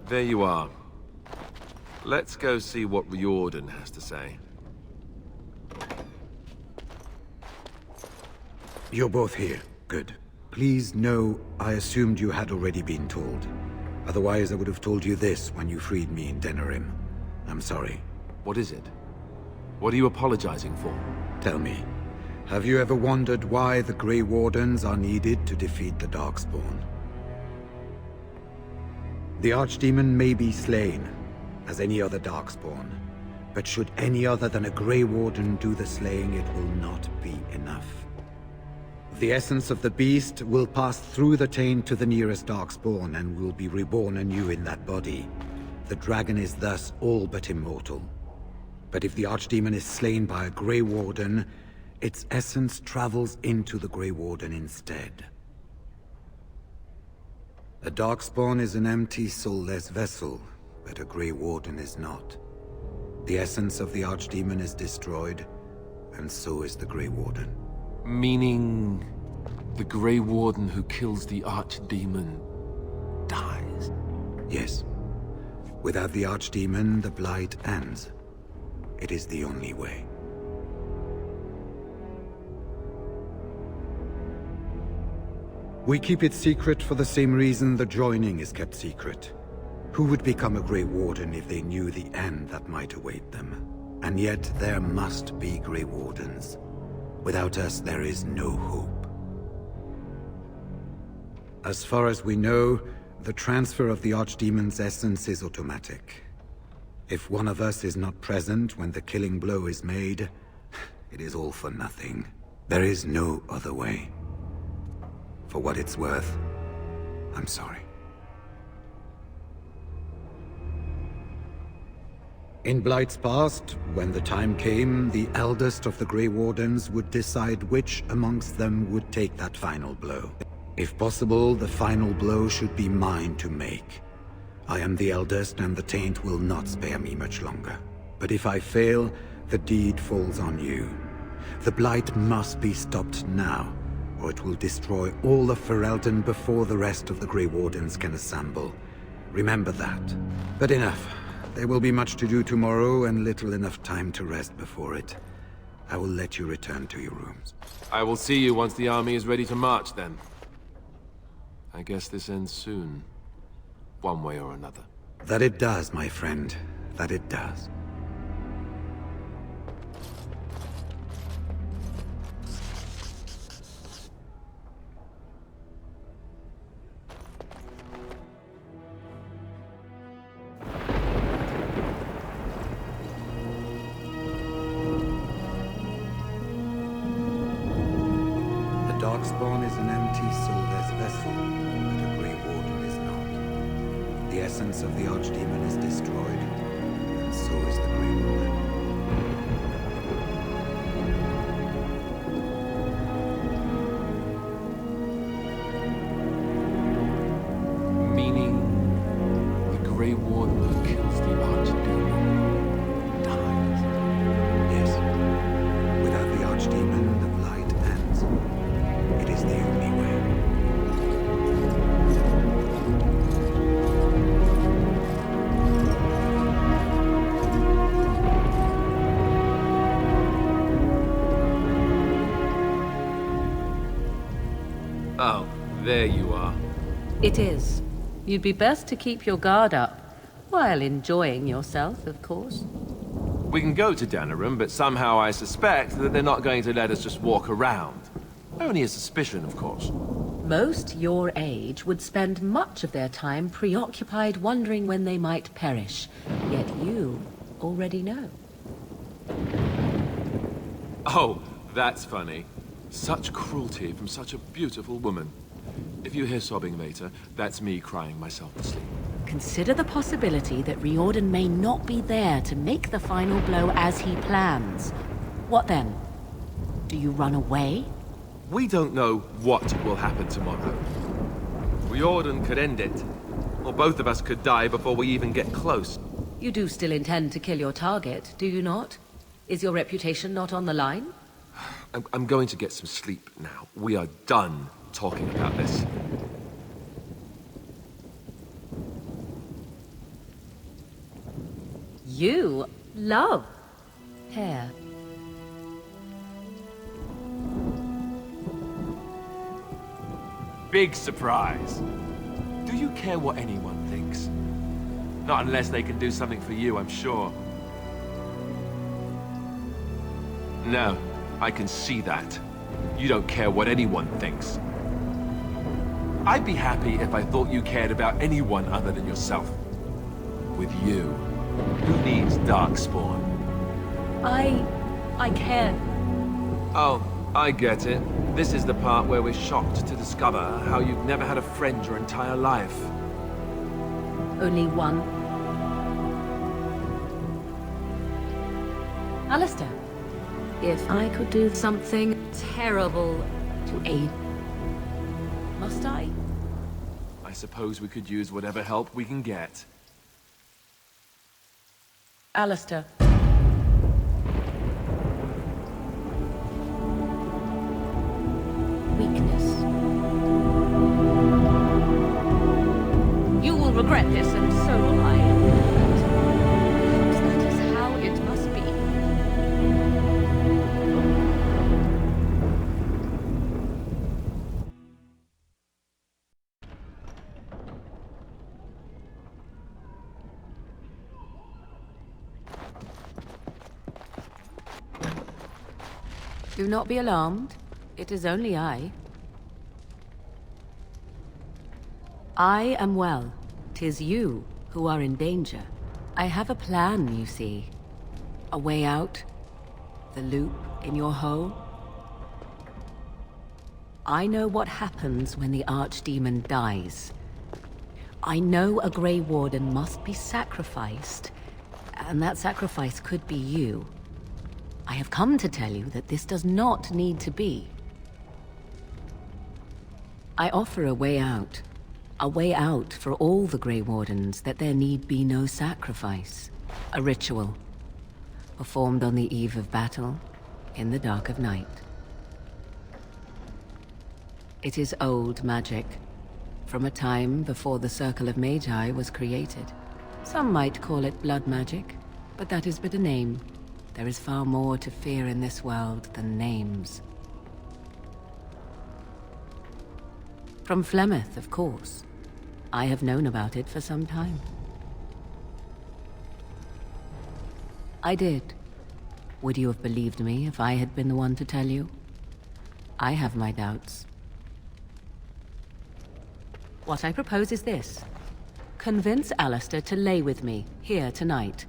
There you are. Let's go see what Riordan has to say. You're both here. Good. Please know I assumed you had already been told. Otherwise, I would have told you this when you freed me in Denerim. I'm sorry. What is it? What are you apologizing for? Tell me, have you ever wondered why the Grey Wardens are needed to defeat the Darkspawn? The Archdemon may be slain, as any other Darkspawn, but should any other than a Grey Warden do the slaying, it will not be enough. The essence of the beast will pass through the taint to the nearest Darkspawn and will be reborn anew in that body. The dragon is thus all but immortal. But if the Archdemon is slain by a Grey Warden, its essence travels into the Grey Warden instead. A Darkspawn is an empty, soulless vessel, but a Grey Warden is not. The essence of the Archdemon is destroyed, and so is the Grey Warden. Meaning... the Grey Warden who kills the Archdemon... dies? Yes. Without the Archdemon, the Blight ends. It is the only way. We keep it secret for the same reason the joining is kept secret. Who would become a Grey Warden if they knew the end that might await them? And yet there must be Grey Wardens. Without us, there is no hope. As far as we know, the transfer of the Archdemon's essence is automatic. If one of us is not present when the killing blow is made, it is all for nothing. There is no other way. For what it's worth, I'm sorry. In Blight's past, when the time came, the eldest of the Grey Wardens would decide which amongst them would take that final blow. If possible, the final blow should be mine to make. I am the eldest, and the taint will not spare me much longer. But if I fail, the deed falls on you. The Blight must be stopped now, or it will destroy all of Ferelden before the rest of the Grey Wardens can assemble. Remember that. But enough. There will be much to do tomorrow, and little enough time to rest before it. I will let you return to your rooms. I will see you once the army is ready to march, then. I guess this ends soon. One way or another. That it does, my friend. That it does. The Darkspawn is an empty, soulless vessel, but a Grey Warden is not. The essence of the Archdemon is destroyed, and so is the Grey Warden. Meaning, the Grey Warden who kills the Archdemon dies. Yes. Without the Archdemon, the Blight ends. It is the only way. Oh, there you are. It is. You'd be best to keep your guard up, while enjoying yourself, of course. We can go to Denerim, but somehow I suspect that they're not going to let us just walk around. Only a suspicion, of course. Most your age would spend much of their time preoccupied wondering when they might perish. Yet you already know. Oh, that's funny. Such cruelty from such a beautiful woman. If you hear sobbing later, that's me crying myself to sleep. Consider the possibility that Riordan may not be there to make the final blow as he plans. What then? Do you run away? We don't know what will happen tomorrow. Riordan could end it, or both of us could die before we even get close. You do still intend to kill your target, do you not? Is your reputation not on the line? I'm going to get some sleep now. We are done talking about this. You love hair. Big surprise. Do you care what anyone thinks? Not unless they can do something for you, I'm sure. No, I can see that. You don't care what anyone thinks. I'd be happy if I thought you cared about anyone other than yourself. With you, who needs Darkspawn? I care. Oh, I get it. This is the part where we're shocked to discover how you've never had a friend your entire life. Only one. Alistair, if I could do something terrible to aid, must I? I suppose we could use whatever help we can get. Alistair. Weakness. You will regret this, and so will I. But perhaps that is how it must be. Do not be alarmed. It is only I. I am well. 'Tis you who are in danger. I have a plan, you see. A way out. The loop in your hole. I know what happens when the Archdemon dies. I know a Grey Warden must be sacrificed, and that sacrifice could be you. I have come to tell you that this does not need to be. I offer a way out. A way out for all the Grey Wardens, that there need be no sacrifice. A ritual, performed on the eve of battle, in the dark of night. It is old magic, from a time before the Circle of Magi was created. Some might call it blood magic, but that is but a name. There is far more to fear in this world than names. From Flemeth, of course. I have known about it for some time. I did. Would you have believed me if I had been the one to tell you? I have my doubts. What I propose is this. Convince Alistair to lay with me, here tonight.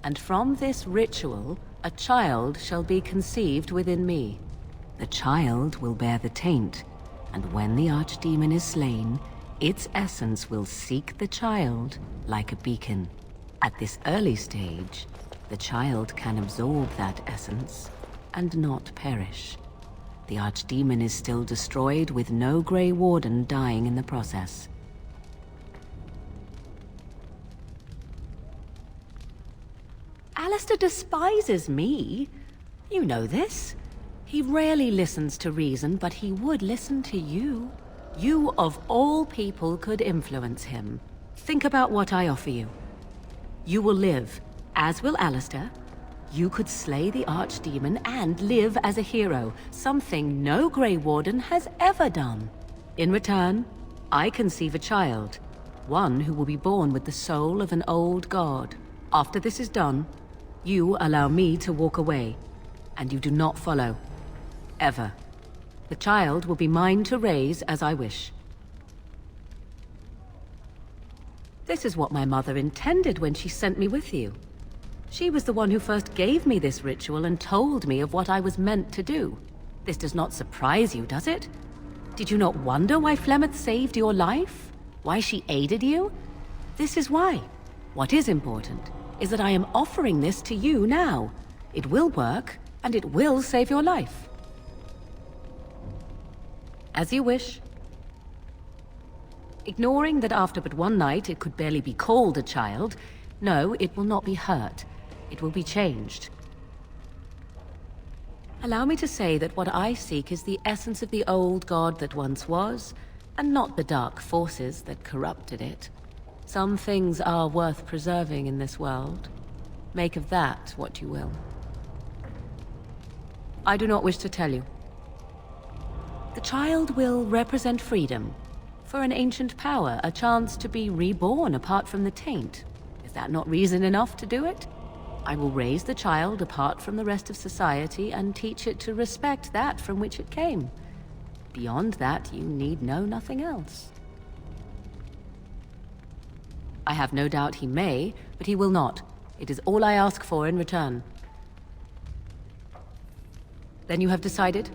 And from this ritual, a child shall be conceived within me. The child will bear the taint, and when the Archdemon is slain, its essence will seek the child like a beacon. At this early stage, the child can absorb that essence and not perish. The Archdemon is still destroyed with no Grey Warden dying in the process. Alistair despises me. You know this. He rarely listens to reason, but he would listen to you. You, of all people, could influence him. Think about what I offer you. You will live, as will Alistair. You could slay the Archdemon and live as a hero, something no Grey Warden has ever done. In return, I conceive a child, one who will be born with the soul of an old god. After this is done, you allow me to walk away, and you do not follow. Ever. The child will be mine to raise as I wish. This is what my mother intended when she sent me with you. She was the one who first gave me this ritual and told me of what I was meant to do. This does not surprise you, does it? Did you not wonder why Flemeth saved your life? Why she aided you? This is why. What is important is that I am offering this to you now. It will work, and it will save your life. As you wish. Ignoring that after but one night it could barely be called a child, no, it will not be hurt. It will be changed. Allow me to say that what I seek is the essence of the old god that once was, and not the dark forces that corrupted it. Some things are worth preserving in this world. Make of that what you will. I do not wish to tell you. The child will represent freedom. For an ancient power, a chance to be reborn apart from the taint. Is that not reason enough to do it? I will raise the child apart from the rest of society and teach it to respect that from which it came. Beyond that, you need know nothing else. I have no doubt he may, but he will not. It is all I ask for in return. Then you have decided?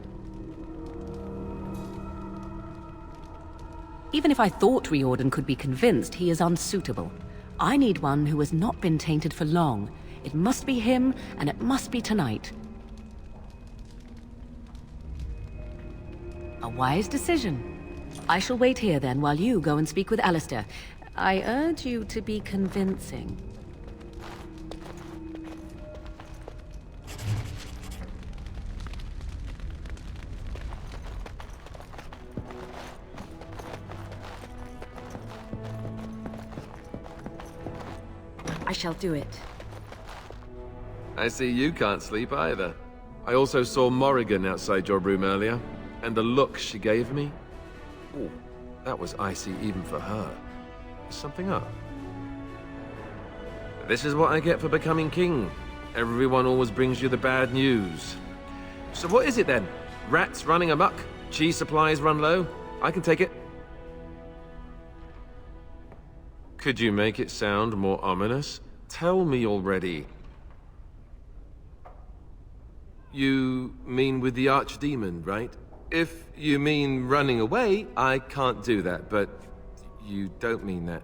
Even if I thought Riordan could be convinced, he is unsuitable. I need one who has not been tainted for long. It must be him, and it must be tonight. A wise decision. I shall wait here then, while you go and speak with Alistair. I urge you to be convincing. I shall do it. I see you can't sleep either. I also saw Morrigan outside your room earlier, and the look she gave me. Ooh, that was icy even for her. Is something up? This is what I get for becoming king. Everyone always brings you the bad news. So what is it then? Rats running amok? Cheese supplies run low? I can take it. Could you make it sound more ominous? Tell me already. You mean with the Archdemon, right? If you mean running away, I can't do that, but you don't mean that,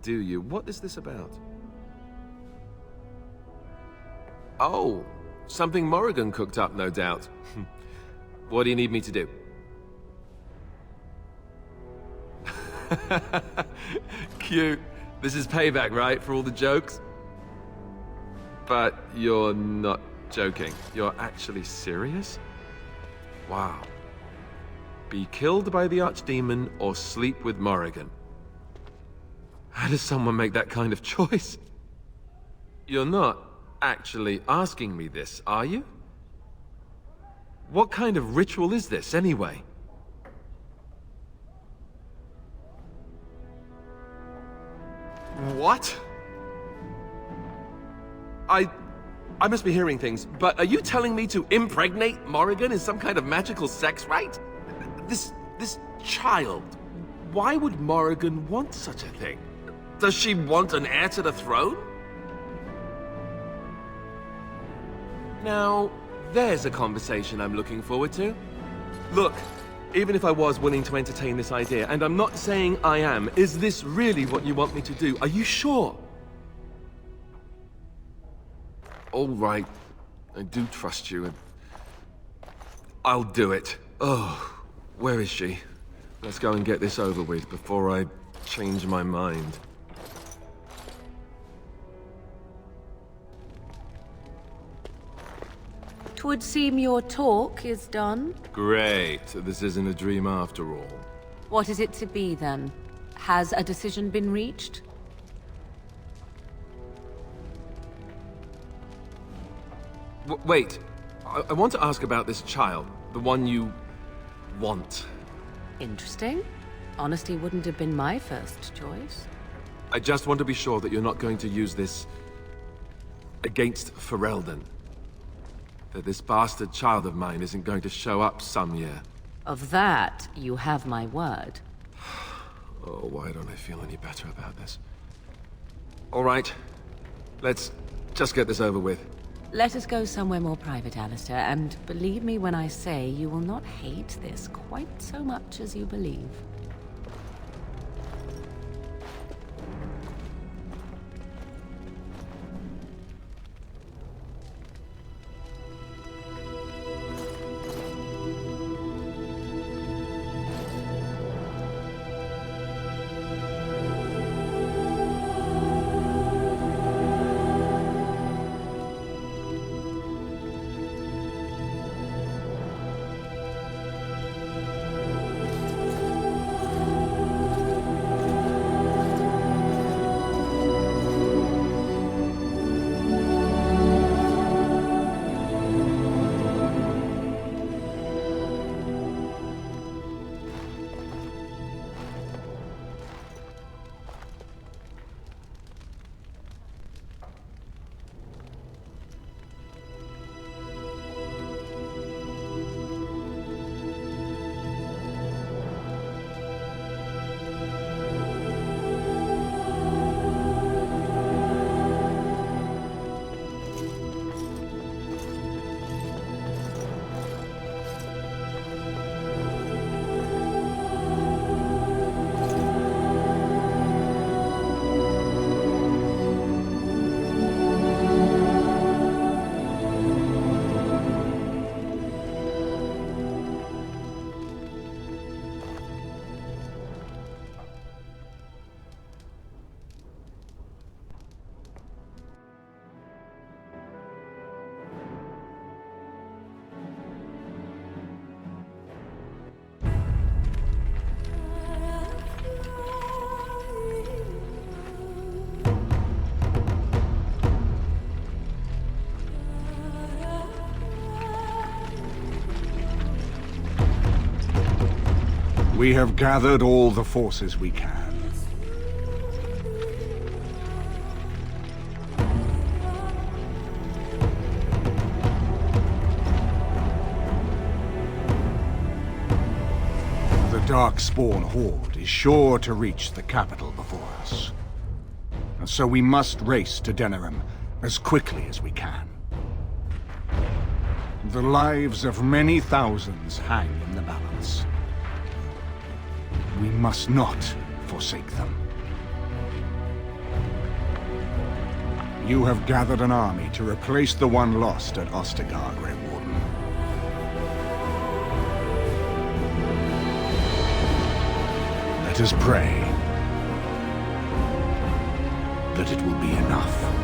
do you? What is this about? Oh, something Morrigan cooked up, no doubt. What do you need me to do? Cute. This is payback, right, for all the jokes? But you're not joking. You're actually serious? Wow. Be killed by the Archdemon or sleep with Morrigan. How does someone make that kind of choice? You're not actually asking me this, are you? What kind of ritual is this, anyway? What? I must be hearing things, but are you telling me to impregnate Morrigan in some kind of magical sex rite? This child, why would Morrigan want such a thing? Does she want an heir to the throne? Now, there's a conversation I'm looking forward to. Look, even if I was willing to entertain this idea, and I'm not saying I am, is this really what you want me to do? Are you sure? All right, I do trust you, and I'll do it. Oh, where is she? Let's go and get this over with before I change my mind. 'Twould seem your talk is done. Great, this isn't a dream after all. What is it to be, then? Has a decision been reached? Wait, I want to ask about this child, the one you want. Interesting. Honesty wouldn't have been my first choice. I just want to be sure that you're not going to use this against Ferelden. That this bastard child of mine isn't going to show up some year. Of that, you have my word. Oh, why don't I feel any better about this? All right, let's just get this over with. Let us go somewhere more private, Alistair, and believe me when I say you will not hate this quite so much as you believe. We have gathered all the forces we can. The Darkspawn Horde is sure to reach the capital before us. And so we must race to Denerim as quickly as we can. The lives of many thousands hang in the balance. We must not forsake them. You have gathered an army to replace the one lost at Ostagar, Grey Warden. Let us pray that it will be enough.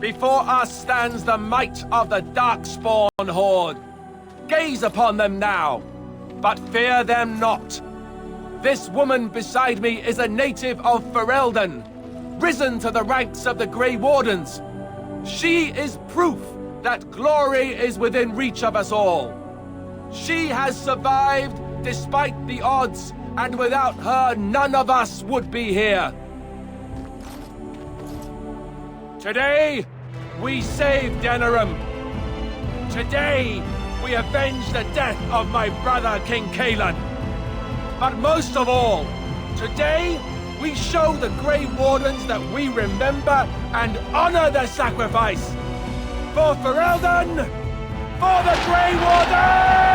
Before us stands the might of the Darkspawn Horde. Gaze upon them now, but fear them not. This woman beside me is a native of Ferelden, risen to the ranks of the Grey Wardens. She is proof that glory is within reach of us all. She has survived despite the odds, and without her, none of us would be here. Today, we save Denerim. Today, we avenge the death of my brother, King Cailan. But most of all, today, we show the Grey Wardens that we remember and honor their sacrifice. For Ferelden, for the Grey Wardens!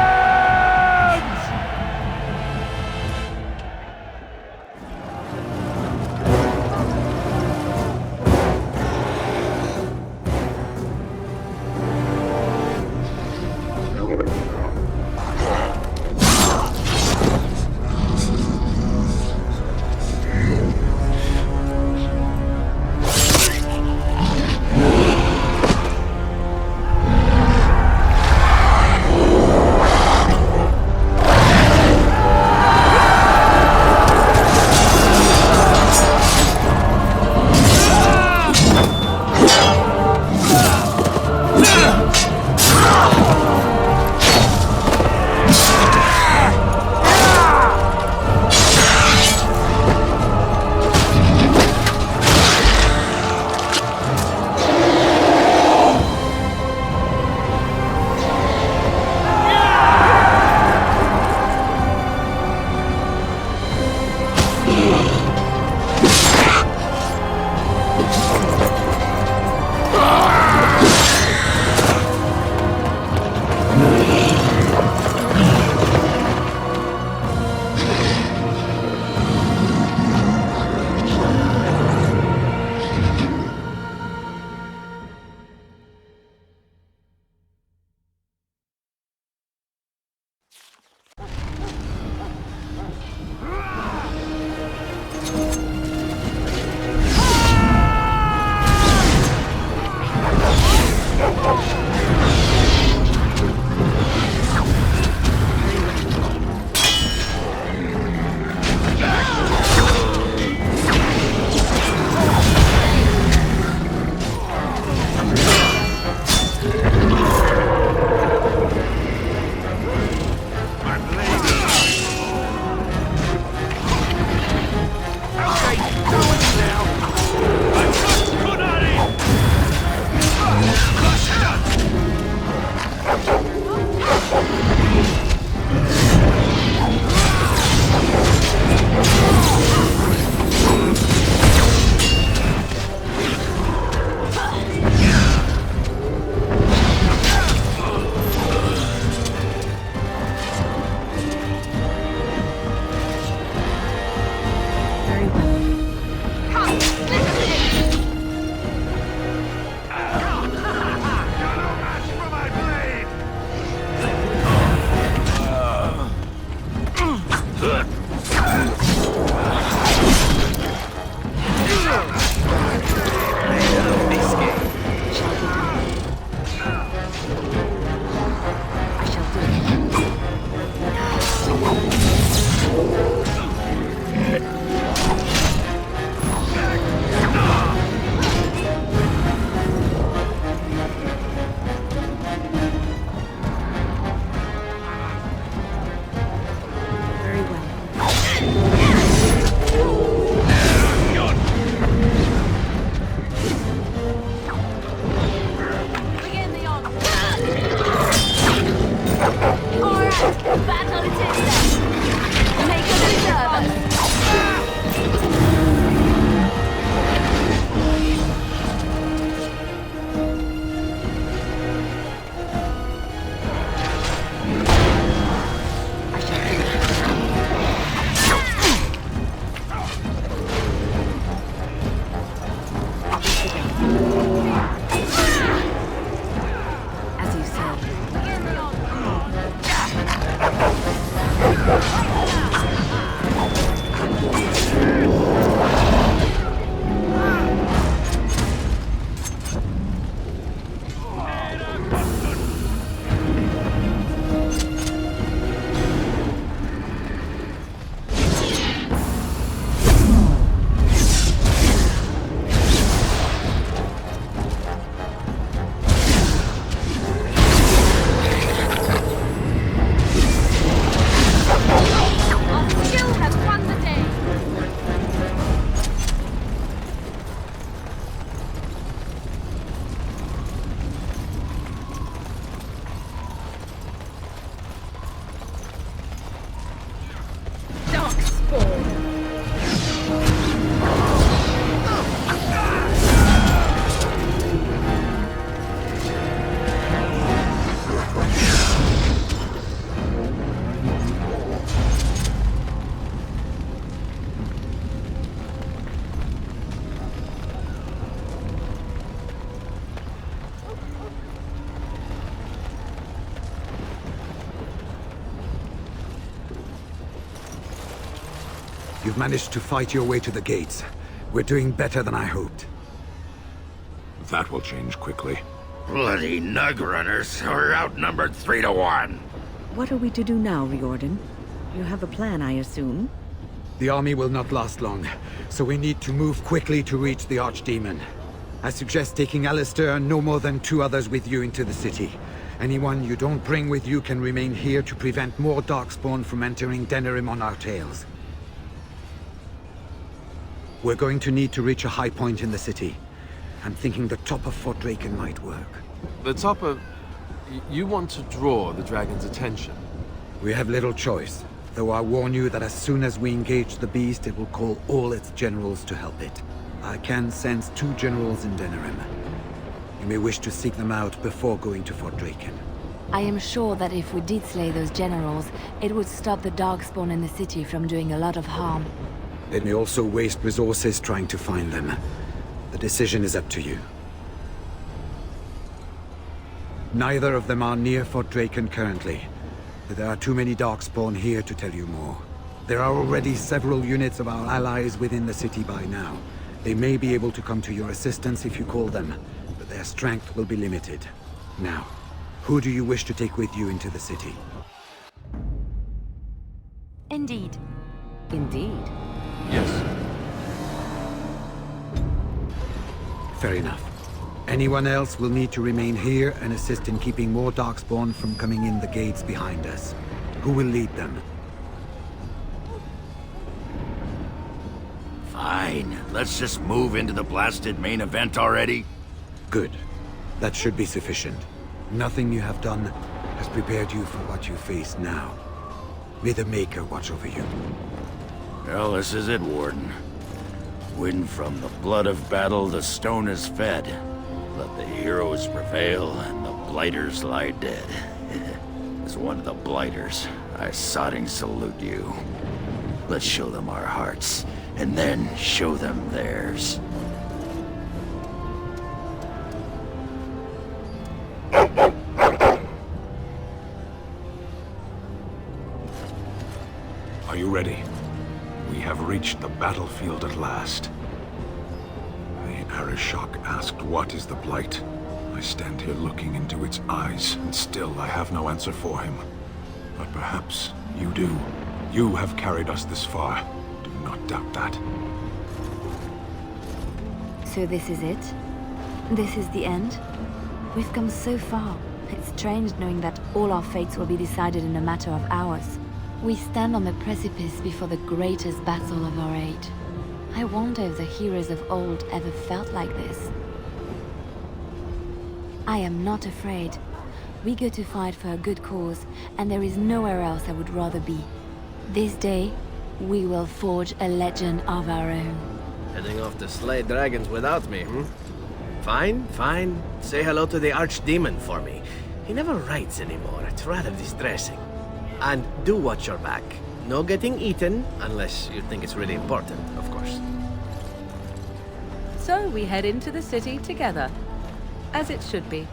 You've managed to fight your way to the gates. We're doing better than I hoped. That will change quickly. Bloody Nug Runners are outnumbered 3 to 1. What are we to do now, Riordan? You have a plan, I assume? The army will not last long, so we need to move quickly to reach the Archdemon. I suggest taking Alistair and no more than 2 others with you into the city. Anyone you don't bring with you can remain here to prevent more Darkspawn from entering Denerim on our tails. We're going to need to reach a high point in the city. I'm thinking the top of Fort Draken might work. The top of... You want to draw the dragon's attention? We have little choice, though I warn you that as soon as we engage the beast, it will call all its generals to help it. I can sense 2 generals in Denerim. You may wish to seek them out before going to Fort Draken. I am sure that if we did slay those generals, it would stop the Darkspawn in the city from doing a lot of harm. It may also waste resources trying to find them. The decision is up to you. Neither of them are near Fort Draken currently, but there are too many Darkspawn here to tell you more. There are already several units of our allies within the city by now. They may be able to come to your assistance if you call them, but their strength will be limited. Now, who do you wish to take with you into the city? Indeed. Indeed. Yes. Fair enough. Anyone else will need to remain here and assist in keeping more Darkspawn from coming in the gates behind us. Who will lead them? Fine. Let's just move into the blasted main event already. Good. That should be sufficient. Nothing you have done has prepared you for what you face now. May the Maker watch over you. Well, this is it, Warden. When from the blood of battle the stone is fed, let the heroes prevail and the blighters lie dead. As one of the blighters, I sodding salute you. Let's show them our hearts, and then show them theirs. Are you ready? We have reached the battlefield at last. The Arishok asked what is the Blight. I stand here looking into its eyes, and still I have no answer for him. But perhaps you do. You have carried us this far. Do not doubt that. So this is it? This is the end? We've come so far. It's strange knowing that all our fates will be decided in a matter of hours. We stand on the precipice before the greatest battle of our age. I wonder if the heroes of old ever felt like this. I am not afraid. We go to fight for a good cause, and there is nowhere else I would rather be. This day, we will forge a legend of our own. Heading off to slay dragons without me, hmm? Fine, fine. Say hello to the Archdemon for me. He never writes anymore. It's rather distressing. And do watch your back. No getting eaten, unless you think it's really important, of course. So we head into the city together. As it should be.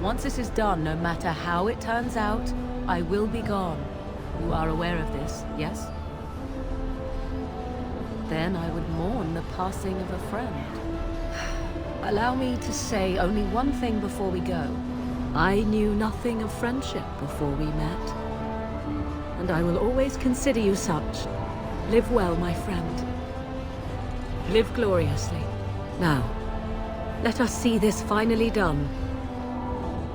Once this is done, no matter how it turns out, I will be gone. You are aware of this, yes? Then I would mourn the passing of a friend. Allow me to say only one thing before we go. I knew nothing of friendship before we met. And I will always consider you such. Live well, my friend. Live gloriously. Now, let us see this finally done.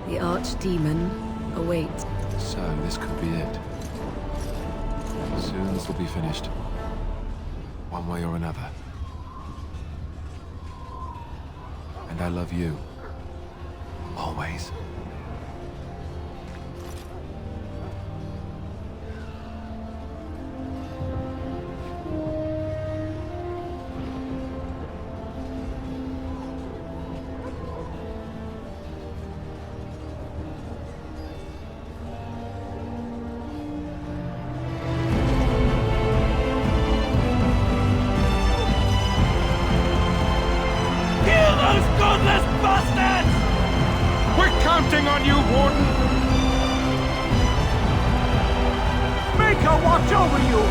The Archdemon awaits. So, this could be it. Soon this will be finished. One way or another. And I love you. Always. We're counting on you, Warden! Maker, watch over you!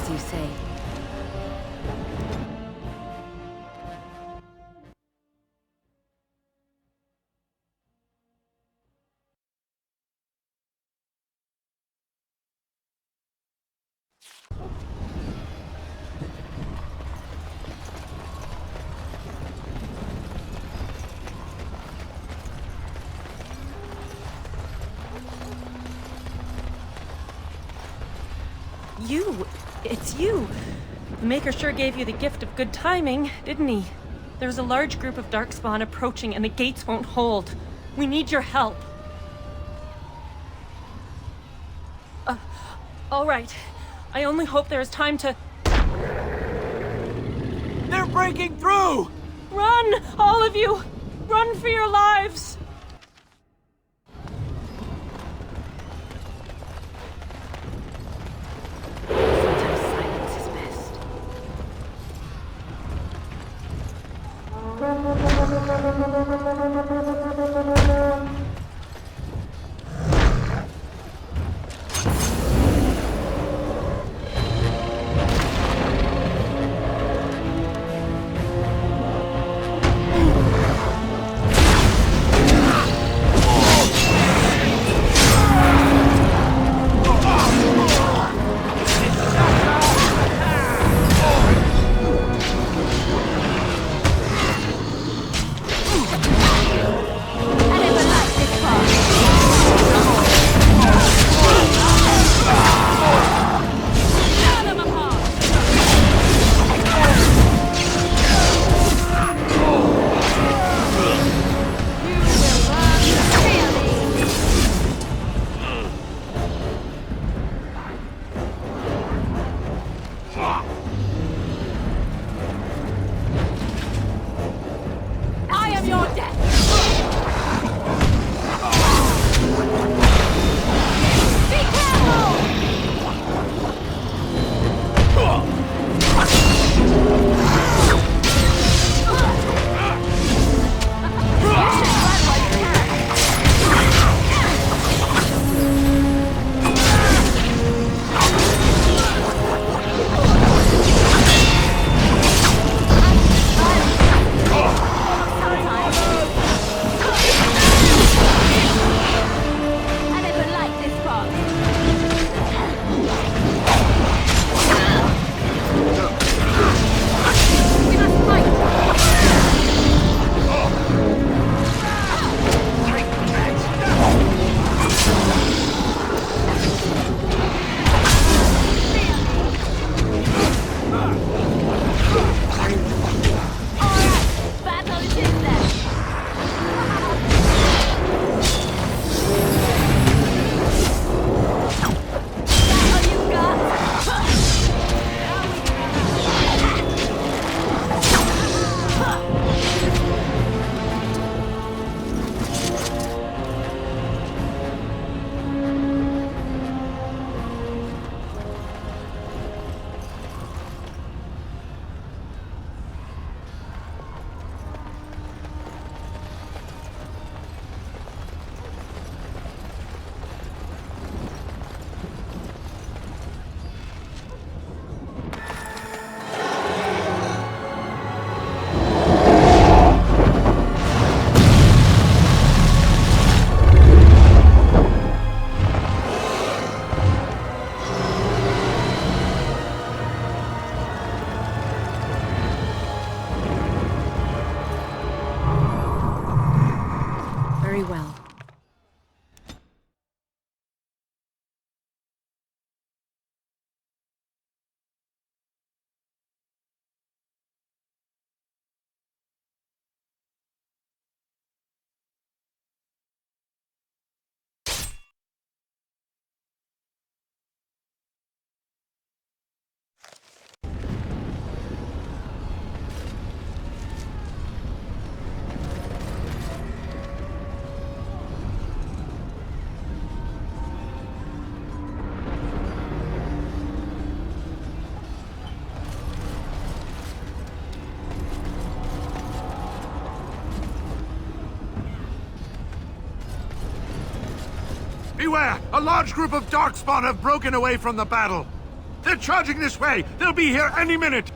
as you say. It's you! The Maker sure gave you the gift of good timing, didn't he? There's a large group of Darkspawn approaching and the gates won't hold. We need your help. All right. I only hope there is time to... They're breaking through! Run! All of you! Run for your lives! Sometimes silence is best. Beware! A large group of Darkspawn have broken away from the battle! They're charging this way! They'll be here any minute!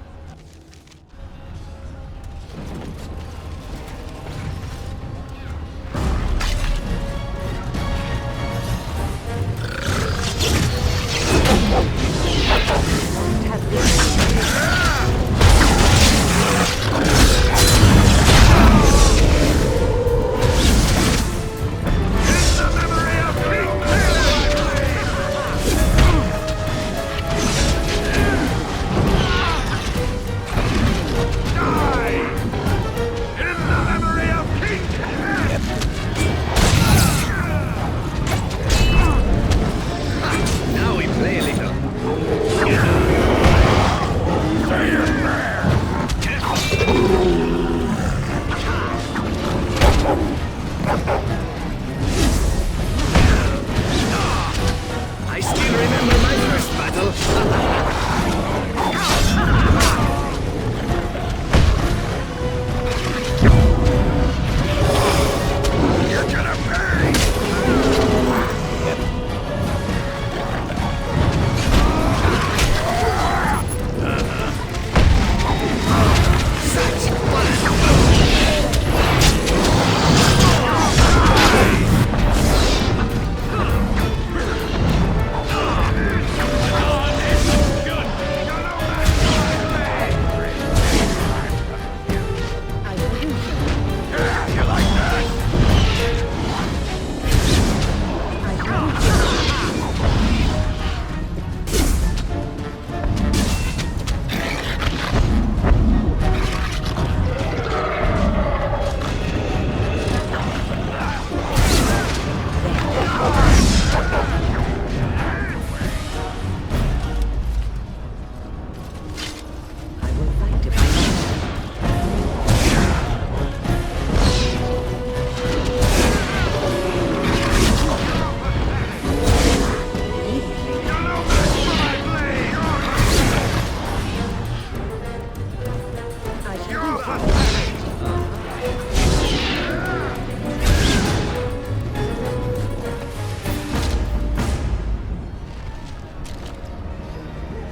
Now we play a little. I still remember my first battle. You're gonna pay! You like that? I will fight if I must. I shall do so.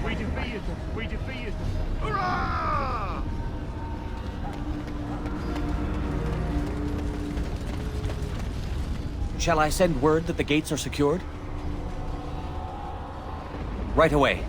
We defeated them! We defeated them! Hurrah! Shall I send word that the gates are secured? Right away.